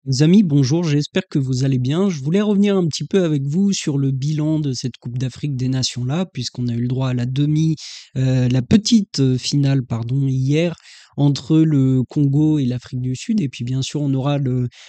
Les amis, bonjour, j'espère que vous allez bien. Je voulais revenir un petit peu avec vous sur le bilan de cette Coupe d'Afrique des Nations-là, puisqu'on a eu le droit à la petite finale, pardon, hier, entre le Congo et l'Afrique du Sud. Et puis bien sûr, on aura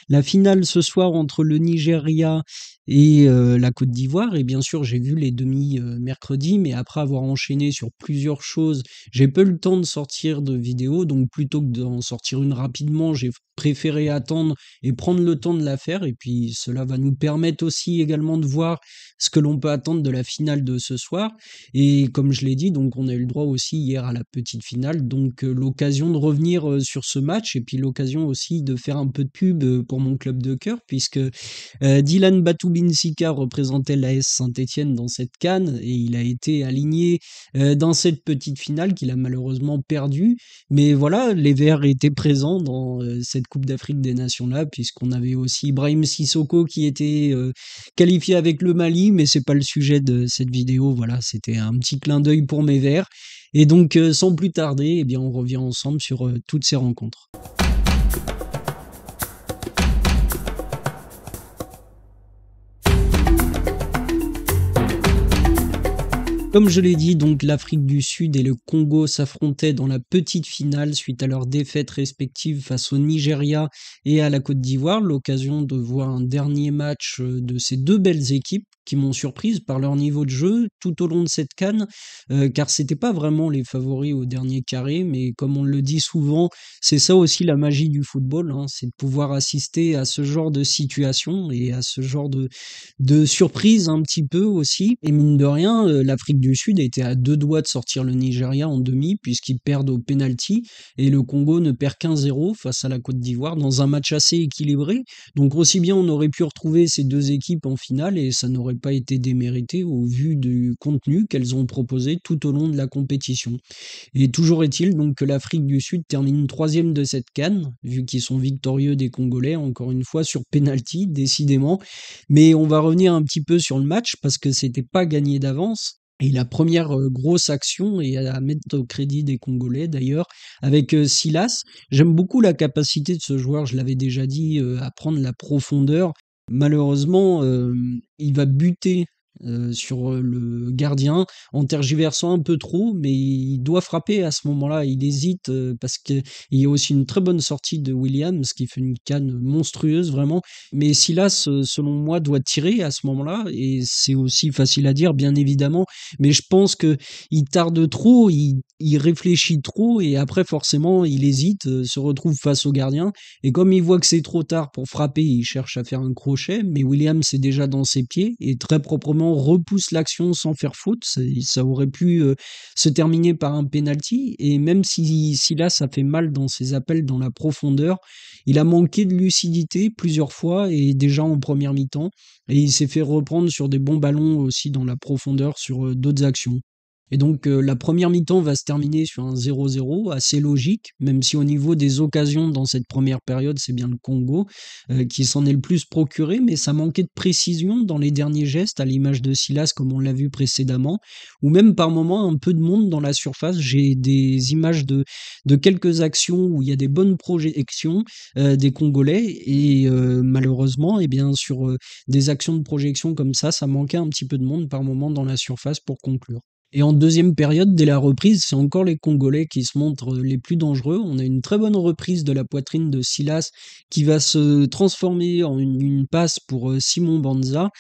la finale ce soir entre le Nigeria et la Côte d'Ivoire. Et bien sûr, j'ai vu les demi mercredi, mais après avoir enchaîné sur plusieurs choses, j'ai peu le temps de sortir de vidéos. Donc plutôt que d'en sortir une rapidement, j'ai préféré attendre et prendre le temps de la faire. Et puis cela va nous permettre aussi également de voir ce que l'on peut attendre de la finale de ce soir. Et comme je l'ai dit, donc on a eu le droit aussi hier à la petite finale, donc l'occasion de revenir sur ce match et puis l'occasion aussi de faire un peu de pub pour mon club de cœur, puisque Dylan Batubinsika représentait l'AS Saint-Étienne dans cette CAN et il a été aligné dans cette petite finale qu'il a malheureusement perdue. Mais voilà, les Verts étaient présents dans cette Coupe d'Afrique des Nations-là, puisqu'on avait aussi Ibrahim Sissoko qui était qualifié avec le Mali, mais c'est pas le sujet de cette vidéo. Voilà, c'était un petit clin d'œil pour mes Verts. Et donc, sans plus tarder, eh bien, on revient ensemble sur toutes ces rencontres. Comme je l'ai dit, donc l'Afrique du Sud et le Congo s'affrontaient dans la petite finale suite à leurs défaites respectives face au Nigeria et à la Côte d'Ivoire. L'occasion de voir un dernier match de ces deux belles équipes qui m'ont surprise par leur niveau de jeu tout au long de cette CAN, car c'était pas vraiment les favoris au dernier carré, mais comme on le dit souvent, c'est ça aussi la magie du football, hein, c'est de pouvoir assister à ce genre de situation et à ce genre de surprise un petit peu aussi. Et mine de rien, l'Afrique du Sud était à deux doigts de sortir le Nigeria en demi, puisqu'ils perdent au penalty, et le Congo ne perd qu'1-0 face à la Côte d'Ivoire dans un match assez équilibré. Donc aussi bien on aurait pu retrouver ces deux équipes en finale et ça n'aurait pas été démérité au vu du contenu qu'elles ont proposé tout au long de la compétition. Et toujours est-il donc que l'Afrique du Sud termine troisième de cette CAN, vu qu'ils sont victorieux des Congolais, encore une fois sur penalty, décidément. Mais on va revenir un petit peu sur le match parce que c'était pas gagné d'avance. Et la première grosse action, et à mettre au crédit des Congolais d'ailleurs, avec Silas. J'aime beaucoup la capacité de ce joueur, je l'avais déjà dit, à prendre la profondeur. Malheureusement, il va buter sur le gardien en tergiversant un peu trop, mais il doit frapper à ce moment-là. Il hésite parce qu'il y a aussi une très bonne sortie de Williams qui fait une canne monstrueuse vraiment. Mais Silas, selon moi, doit tirer à ce moment-là et c'est aussi facile à dire, bien évidemment. Mais je pense que il tarde trop, il réfléchit trop et après forcément il hésite, se retrouve face au gardien et comme il voit que c'est trop tard pour frapper, il cherche à faire un crochet, mais Williams est déjà dans ses pieds et très proprement repousse l'action sans faire faute. Ça aurait pu se terminer par un penalty. Et même si là, ça fait mal dans ses appels dans la profondeur, il a manqué de lucidité plusieurs fois et déjà en première mi-temps. Et il s'est fait reprendre sur des bons ballons aussi dans la profondeur sur d'autres actions. Et donc la première mi-temps va se terminer sur un 0-0 assez logique, même si au niveau des occasions dans cette première période, c'est bien le Congo qui s'en est le plus procuré, mais ça manquait de précision dans les derniers gestes, à l'image de Silas comme on l'a vu précédemment, ou même par moments un peu de monde dans la surface. J'ai des images de quelques actions où il y a des bonnes projections des Congolais, et malheureusement, eh bien, sur des actions de projection comme ça manquait un petit peu de monde par moment dans la surface pour conclure. Et en deuxième période, dès la reprise, c'est encore les Congolais qui se montrent les plus dangereux. On a une très bonne reprise de la poitrine de Silas qui va se transformer en une passe pour Simon Banza,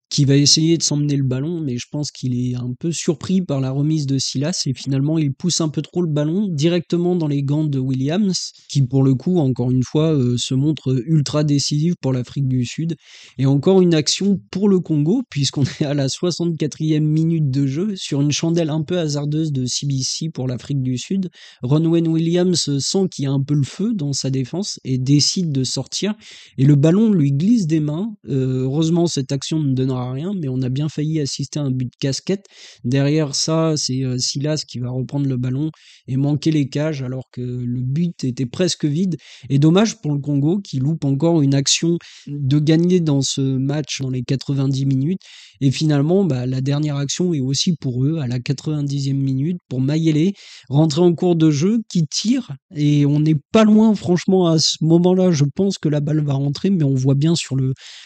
qui va essayer de s'emmener le ballon, mais je pense qu'il est un peu surpris par la remise de Silas et finalement il pousse un peu trop le ballon directement dans les gants de Williams, qui pour le coup, encore une fois, se montre ultra décisif pour l'Afrique du Sud. Et encore une action pour le Congo, puisqu'on est à la 64e minute de jeu, sur une chandelle un peu hasardeuse de CBC pour l'Afrique du Sud. Ronwen Williams sent qu'il y a un peu le feu dans sa défense et décide de sortir, et le ballon lui glisse des mains. Heureusement, cette action ne donnera à rien, mais on a bien failli assister à un but de casquette. Derrière ça, c'est Silas qui va reprendre le ballon et manquer les cages alors que le but était presque vide. Et dommage pour le Congo qui loupe encore une action de gagner dans ce match dans les 90 minutes. Et finalement, la dernière action est aussi pour eux à la 90e minute pour Mayele, rentrer en cours de jeu, qui tire. Et on n'est pas loin, franchement, à ce moment-là, je pense que la balle va rentrer, mais on voit bien sur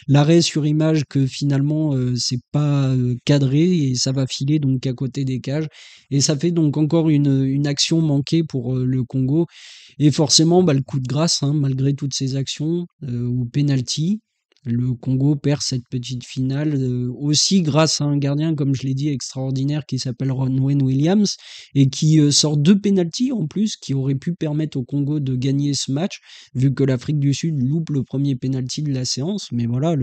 l'arrêt sur image que finalement, c'est pas cadré et ça va filer donc à côté des cages. Et ça fait donc encore une action manquée pour le Congo. Et forcément, le coup de grâce, hein, malgré toutes ces actions, au penalty. Le Congo perd cette petite finale aussi grâce à un gardien, comme je l'ai dit, extraordinaire qui s'appelle Ronwen Williams et qui sort 2 pénaltys en plus qui auraient pu permettre au Congo de gagner ce match vu que l'Afrique du Sud loupe le premier pénalty de la séance. Mais voilà,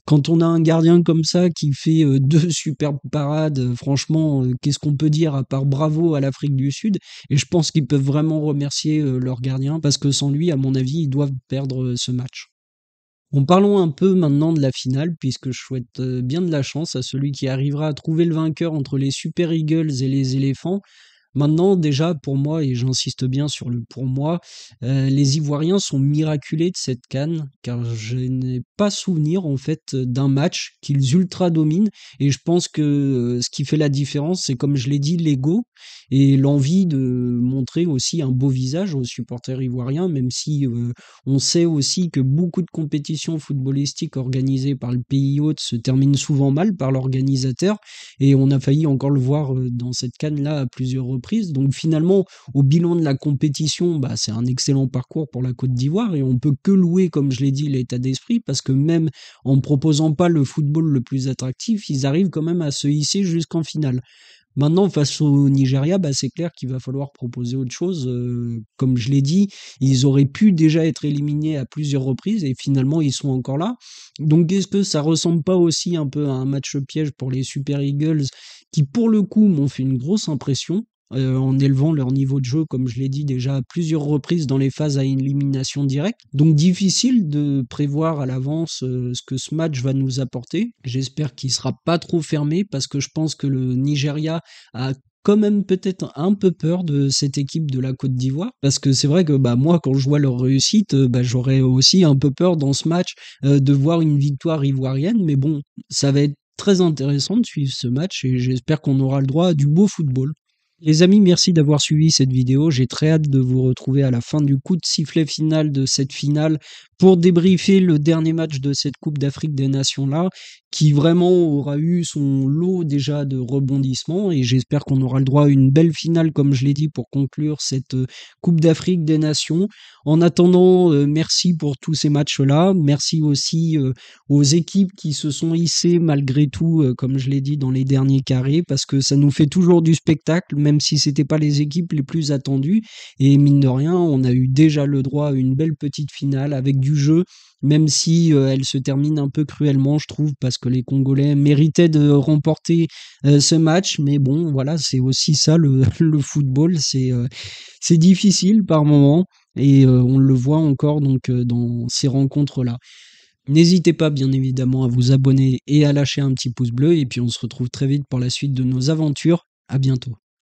quand on a un gardien comme ça qui fait 2 superbes parades, franchement, qu'est-ce qu'on peut dire à part bravo à l'Afrique du Sud? Et je pense qu'ils peuvent vraiment remercier leur gardien parce que sans lui, à mon avis, ils doivent perdre ce match. Bon, parlons un peu maintenant de la finale, puisque je souhaite bien de la chance à celui qui arrivera à trouver le vainqueur entre les Super Eagles et les éléphants. Maintenant, déjà, pour moi, et j'insiste bien sur le pour moi, les Ivoiriens sont miraculés de cette CAN, car je n'ai pas souvenir, en fait, d'un match qu'ils ultra dominent. Et je pense que ce qui fait la différence, c'est comme je l'ai dit, l'ego et l'envie de montrer aussi un beau visage aux supporters ivoiriens, même si on sait aussi que beaucoup de compétitions footballistiques organisées par le pays hôte se terminent souvent mal par l'organisateur. Et on a failli encore le voir dans cette CAN-là à plusieurs reprises. Donc finalement, au bilan de la compétition, c'est un excellent parcours pour la Côte d'Ivoire et on peut que louer, comme je l'ai dit, l'état d'esprit parce que même en proposant pas le football le plus attractif, ils arrivent quand même à se hisser jusqu'en finale. Maintenant, face au Nigeria, c'est clair qu'il va falloir proposer autre chose. Comme je l'ai dit, ils auraient pu déjà être éliminés à plusieurs reprises et finalement ils sont encore là. Donc est-ce que ça ressemble pas aussi un peu à un match piège pour les Super Eagles qui pour le coup m'ont fait une grosse impression en élevant leur niveau de jeu, comme je l'ai dit déjà à plusieurs reprises dans les phases à élimination directe. Donc difficile de prévoir à l'avance ce que ce match va nous apporter. J'espère qu'il sera pas trop fermé parce que je pense que le Nigeria a quand même peut-être un peu peur de cette équipe de la Côte d'Ivoire parce que c'est vrai que moi quand je vois leur réussite j'aurais aussi un peu peur dans ce match de voir une victoire ivoirienne, mais bon, ça va être très intéressant de suivre ce match et j'espère qu'on aura le droit à du beau football. Les amis, merci d'avoir suivi cette vidéo. J'ai très hâte de vous retrouver à la fin du coup de sifflet final de cette finale pour débriefer le dernier match de cette Coupe d'Afrique des Nations-là, qui vraiment aura eu son lot déjà de rebondissements et j'espère qu'on aura le droit à une belle finale, comme je l'ai dit, pour conclure cette Coupe d'Afrique des Nations. En attendant, merci pour tous ces matchs-là. Merci aussi aux équipes qui se sont hissées malgré tout, comme je l'ai dit, dans les derniers carrés, parce que ça nous fait toujours du spectacle, même si c'était pas les équipes les plus attendues. Et mine de rien, on a eu déjà le droit à une belle petite finale avec du jeu, même si elle se termine un peu cruellement, je trouve, parce que les Congolais méritaient de remporter ce match. Mais bon, voilà, c'est aussi ça le football, c'est difficile par moments. Et on le voit encore donc dans ces rencontres-là. N'hésitez pas bien évidemment à vous abonner et à lâcher un petit pouce bleu et puis on se retrouve très vite pour la suite de nos aventures. À bientôt.